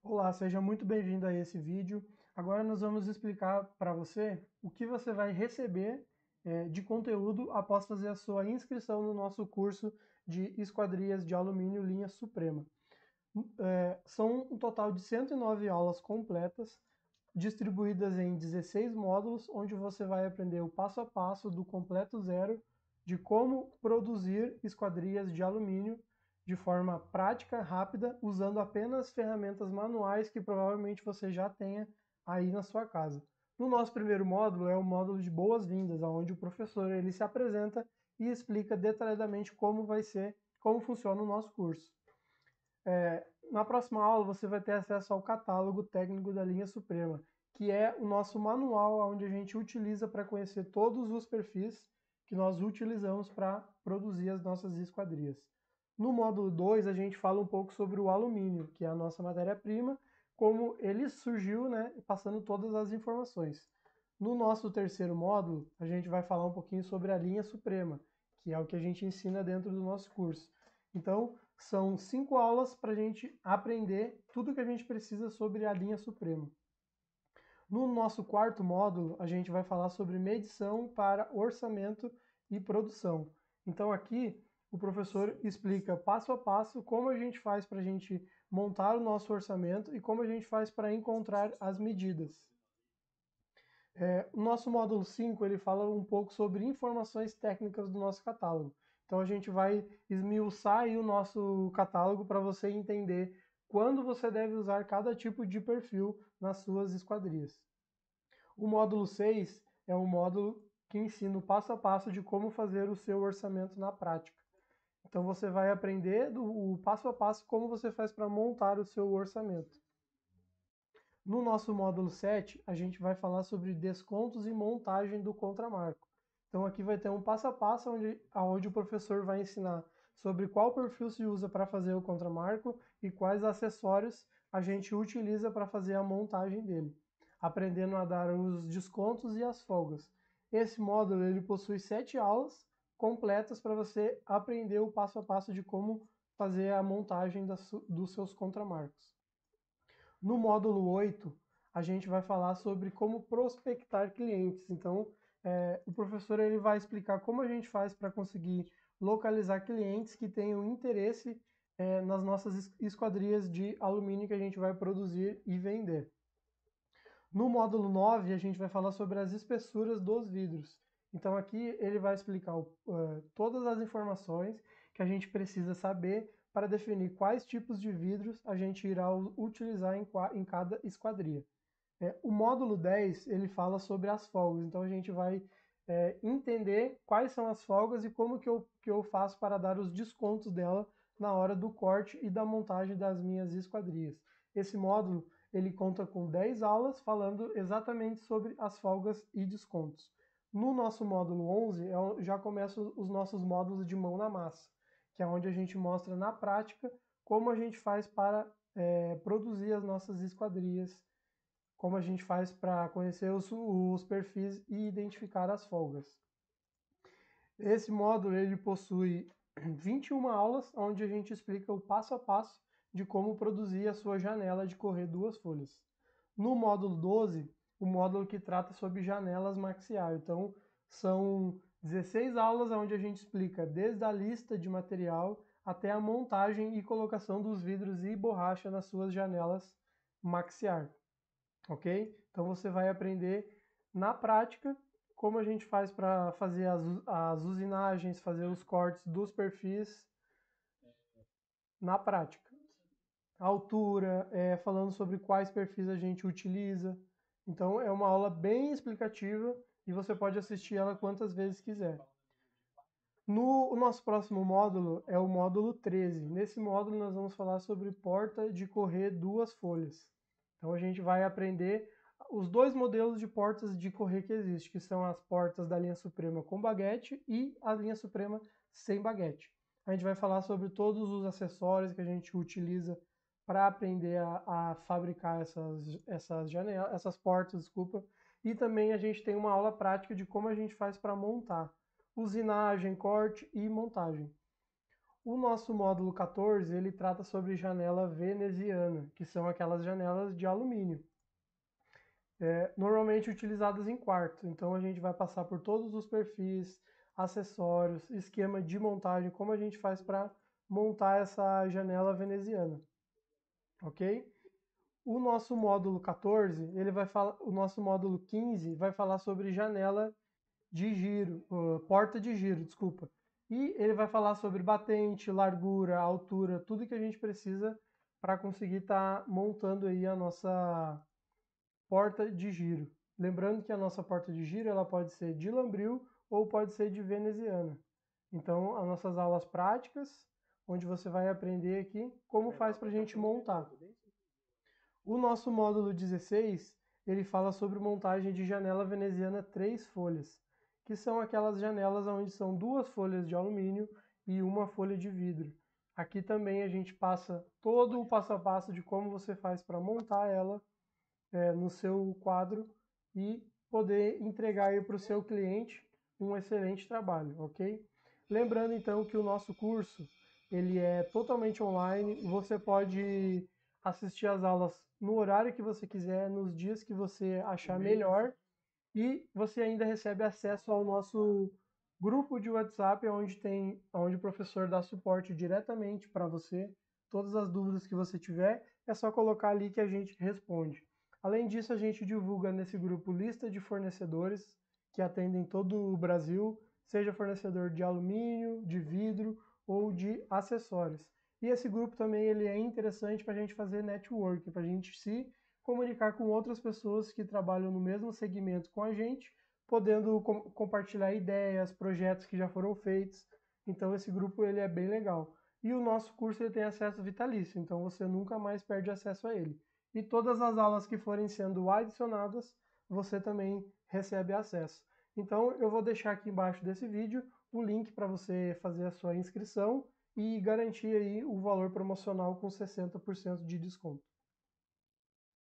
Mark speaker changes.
Speaker 1: Olá, seja muito bem-vindo a esse vídeo. Agora nós vamos explicar para você o que você vai receber de conteúdo após fazer a sua inscrição no nosso curso de esquadrias de alumínio linha Suprema. São um total de 109 aulas completas, distribuídas em 16 módulos, onde você vai aprender o passo a passo do completo zero de como produzir esquadrias de alumínio de forma prática, rápida, usando apenas ferramentas manuais que provavelmente você já tenha aí na sua casa. No nosso primeiro módulo é o módulo de boas-vindas, onde o professor ele se apresenta e explica detalhadamente como funciona o nosso curso. Na próxima aula você vai ter acesso ao catálogo técnico da linha Suprema, que é o nosso manual onde a gente utiliza para conhecer todos os perfis que nós utilizamos para produzir as nossas esquadrias. No módulo 2 a gente fala um pouco sobre o alumínio, que é a nossa matéria-prima, como ele surgiu, né, passando todas as informações. No nosso terceiro módulo, a gente vai falar um pouquinho sobre a linha Suprema, que é o que a gente ensina dentro do nosso curso. Então, são 5 aulas para a gente aprender tudo que a gente precisa sobre a linha Suprema. No nosso quarto módulo, a gente vai falar sobre medição para orçamento e produção. Então aqui o professor explica passo a passo como a gente faz para a gente montar o nosso orçamento e como a gente faz para encontrar as medidas. O nosso módulo 5 ele fala um pouco sobre informações técnicas do nosso catálogo. Então a gente vai esmiuçar aí o nosso catálogo para você entender quando você deve usar cada tipo de perfil nas suas esquadrias. O módulo 6 é um módulo que ensina o passo a passo de como fazer o seu orçamento na prática. Então você vai aprender o passo a passo como você faz para montar o seu orçamento. No nosso módulo 7, a gente vai falar sobre descontos e montagem do contramarco. Então aqui vai ter um passo a passo onde o professor vai ensinar sobre qual perfil se usa para fazer o contramarco e quais acessórios a gente utiliza para fazer a montagem dele, aprendendo a dar os descontos e as folgas. Esse módulo ele possui 7 aulas completas para você aprender o passo a passo de como fazer a montagem dos seus contramarcos. No módulo 8, a gente vai falar sobre como prospectar clientes. Então, o professor ele vai explicar como a gente faz para conseguir localizar clientes que tenham interesse nas nossas esquadrias de alumínio que a gente vai produzir e vender. No módulo 9, a gente vai falar sobre as espessuras dos vidros. Então, aqui ele vai explicar todas as informações que a gente precisa saber para definir quais tipos de vidros a gente irá utilizar em cada esquadria. O módulo 10, ele fala sobre as folgas, então a gente vai entender quais são as folgas e como que eu faço para dar os descontos dela na hora do corte e da montagem das minhas esquadrias. Esse módulo, ele conta com 10 aulas falando exatamente sobre as folgas e descontos. No nosso módulo 11, já começam os nossos módulos de mão na massa, que é onde a gente mostra na prática como a gente faz para produzir as nossas esquadrias, como a gente faz para conhecer os perfis e identificar as folgas. Esse módulo ele possui 21 aulas, onde a gente explica o passo a passo de como produzir a sua janela de correr duas folhas. No módulo 12, o módulo que trata sobre janelas maxiar. Então, são 16 aulas onde a gente explica desde a lista de material até a montagem e colocação dos vidros e borracha nas suas janelas maxiar, ok? Então você vai aprender na prática como a gente faz para fazer as usinagens, fazer os cortes dos perfis na prática. A altura, falando sobre quais perfis a gente utiliza. Então é uma aula bem explicativa e você pode assistir ela quantas vezes quiser. O nosso próximo módulo é o módulo 13. Nesse módulo nós vamos falar sobre porta de correr duas folhas. Então a gente vai aprender os dois modelos de portas de correr que existem, que são as portas da linha Suprema com baguete e a linha Suprema sem baguete. A gente vai falar sobre todos os acessórios que a gente utiliza para aprender a fabricar essas janelas, essas portas, desculpa. E também a gente tem uma aula prática de como a gente faz para montar usinagem, corte e montagem. O nosso módulo 14, ele trata sobre janela veneziana, que são aquelas janelas de alumínio, normalmente utilizadas em quarto. Então a gente vai passar por todos os perfis, acessórios, esquema de montagem, como a gente faz para montar essa janela veneziana, ok? O nosso módulo 14, o nosso módulo 15 vai falar sobre janela de giro, porta de giro, desculpa. E ele vai falar sobre batente, largura, altura, tudo que a gente precisa para conseguir estar montando aí a nossa porta de giro. Lembrando que a nossa porta de giro ela pode ser de lambril ou pode ser de veneziana. Então, as nossas aulas práticas, onde você vai aprender aqui como faz para a gente montar. O nosso módulo 16, ele fala sobre montagem de janela veneziana 3 folhas, que são aquelas janelas onde são 2 folhas de alumínio e uma folha de vidro. Aqui também a gente passa todo o passo a passo de como você faz para montar ela no seu quadro e poder entregar para o seu cliente um excelente trabalho, ok? Lembrando então que o nosso curso ele é totalmente online, você pode assistir às aulas no horário que você quiser, nos dias que você achar melhor, e você ainda recebe acesso ao nosso grupo de WhatsApp, onde o professor dá suporte diretamente para você. Todas as dúvidas que você tiver, é só colocar ali que a gente responde. Além disso, a gente divulga nesse grupo lista de fornecedores que atendem todo o Brasil, seja fornecedor de alumínio, de vidro ou de acessórios. E esse grupo também ele é interessante para a gente fazer network, para a gente se comunicar com outras pessoas que trabalham no mesmo segmento com a gente, podendo compartilhar ideias, projetos que já foram feitos. Então esse grupo ele é bem legal. E o nosso curso ele tem acesso vitalício, então você nunca mais perde acesso a ele. E todas as aulas que forem sendo adicionadas, você também recebe acesso. Então eu vou deixar aqui embaixo desse vídeo o link para você fazer a sua inscrição e garantir aí o valor promocional com 60% de desconto.